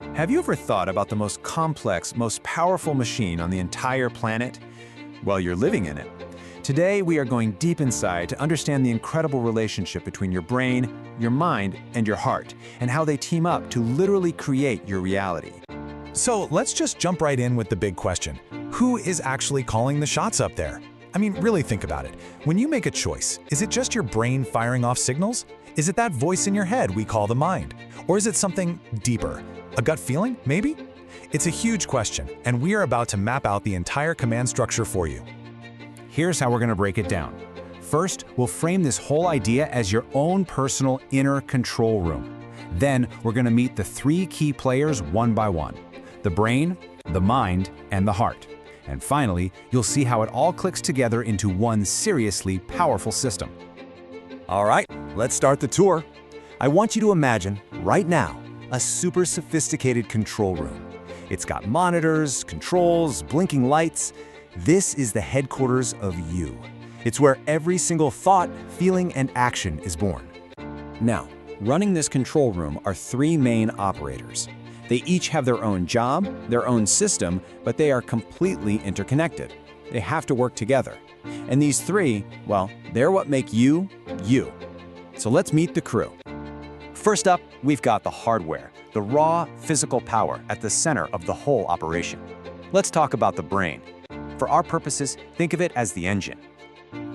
Have you ever thought about the most complex, most powerful machine on the entire planet? Well, you're living in it. Today, we are going deep inside to understand the incredible relationship between your brain, your mind, and your heart, and how they team up to literally create your reality. So let's just jump right in with the big question. Who is actually calling the shots up there? I mean, really think about it. When you make a choice, is it just your brain firing off signals? Is it that voice in your head we call the mind? Or is it something deeper? A gut feeling, maybe? It's a huge question, and we are about to map out the entire command structure for you. Here's how we're going to break it down. First, we'll frame this whole idea as your own personal inner control room. Then, we're going to meet the three key players one by one: the brain, the mind, and the heart. And finally, you'll see how it all clicks together into one seriously powerful system. All right, let's start the tour. I want you to imagine, right now, a super sophisticated control room. It's got monitors, controls, blinking lights. This is the headquarters of you. It's where every single thought, feeling, and action is born. Now, running this control room are three main operators. They each have their own job, their own system, but they are completely interconnected. They have to work together. And these three, well, they're what make you, you. So let's meet the crew. First up, we've got the hardware, the raw physical power at the center of the whole operation. Let's talk about the brain. For our purposes, think of it as the engine.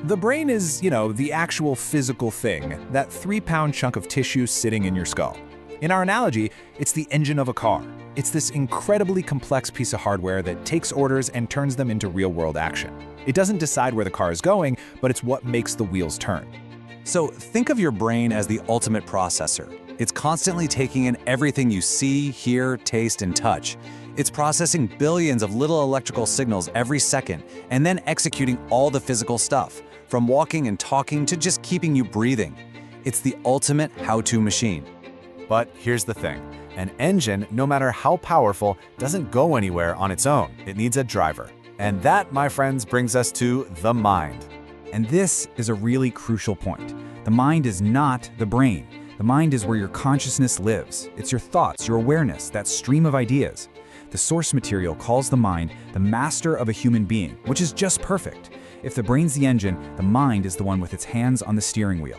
The brain is, the actual physical thing, that 3-pound chunk of tissue sitting in your skull. In our analogy, it's the engine of a car. It's this incredibly complex piece of hardware that takes orders and turns them into real-world action. It doesn't decide where the car is going, but it's what makes the wheels turn. So think of your brain as the ultimate processor. It's constantly taking in everything you see, hear, taste, and touch. It's processing billions of little electrical signals every second and then executing all the physical stuff, from walking and talking to just keeping you breathing. It's the ultimate how-to machine. But here's the thing. An engine, no matter how powerful, doesn't go anywhere on its own. It needs a driver. And that, my friends, brings us to the mind. And this is a really crucial point. The mind is not the brain. The mind is where your consciousness lives. It's your thoughts, your awareness, that stream of ideas. The source material calls the mind the master of a human being, which is just perfect. If the brain's the engine, the mind is the one with its hands on the steering wheel.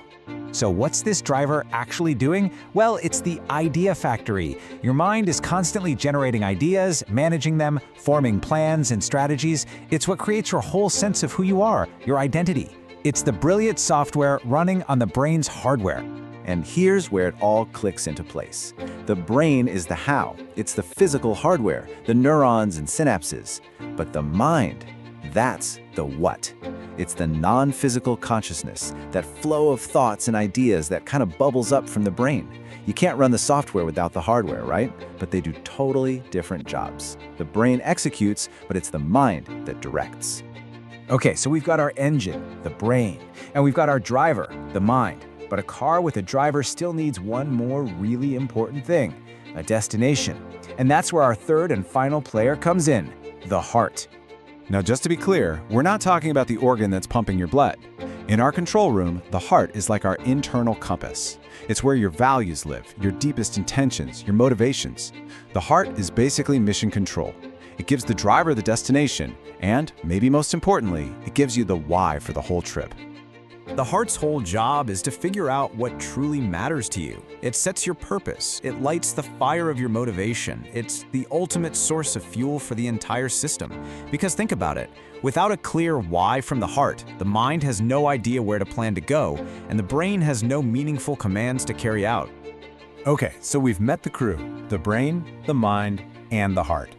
So what's this driver actually doing? Well, it's the idea factory. Your mind is constantly generating ideas, managing them, forming plans and strategies. It's what creates your whole sense of who you are, your identity. It's the brilliant software running on the brain's hardware. And here's where it all clicks into place. The brain is the how. It's the physical hardware, the neurons and synapses. But the mind, that's the what. It's the non-physical consciousness, that flow of thoughts and ideas that kind of bubbles up from the brain. You can't run the software without the hardware, right? But they do totally different jobs. The brain executes, but it's the mind that directs. Okay, so we've got our engine, the brain, and we've got our driver, the mind. But a car with a driver still needs one more really important thing: a destination. And that's where our third and final player comes in, the heart. Now, just to be clear, we're not talking about the organ that's pumping your blood. In our control room, the heart is like our internal compass. It's where your values live, your deepest intentions, your motivations. The heart is basically mission control. It gives the driver the destination, and, maybe most importantly, it gives you the why for the whole trip. The heart's whole job is to figure out what truly matters to you. It sets your purpose. It lights the fire of your motivation. It's the ultimate source of fuel for the entire system. Because think about it, without a clear why from the heart, the mind has no idea where to plan to go, and the brain has no meaningful commands to carry out. Okay, so we've met the crew, the brain, the mind, and the heart.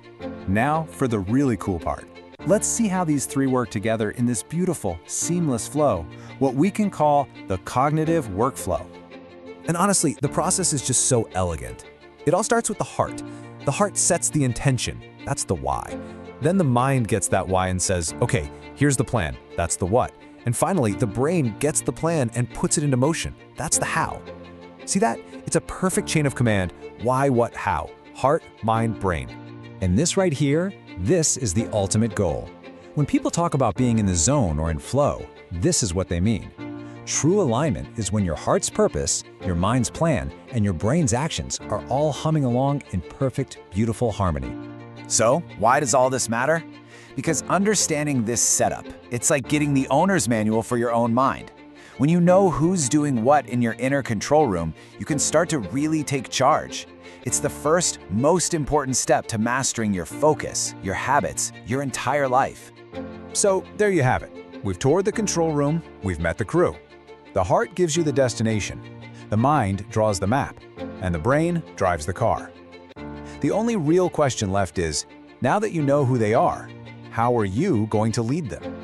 Now for the really cool part. Let's see how these three work together in this beautiful, seamless flow, what we can call the cognitive workflow. And honestly, the process is just so elegant. It all starts with the heart. The heart sets the intention. That's the why. Then the mind gets that why and says, okay, here's the plan. That's the what. And finally, the brain gets the plan and puts it into motion. That's the how. See that? It's a perfect chain of command. Why, what, how. Heart, mind, brain. And this right here, this is the ultimate goal. When people talk about being in the zone or in flow, this is what they mean. True alignment is when your heart's purpose, your mind's plan, and your brain's actions are all humming along in perfect, beautiful harmony. So, why does all this matter? Because understanding this setup, it's like getting the owner's manual for your own mind. When you know who's doing what in your inner control room, you can start to really take charge. It's the first, most important step to mastering your focus, your habits, your entire life. So there you have it. We've toured the control room, we've met the crew. The heart gives you the destination, the mind draws the map, and the brain drives the car. The only real question left is, now that you know who they are, how are you going to lead them?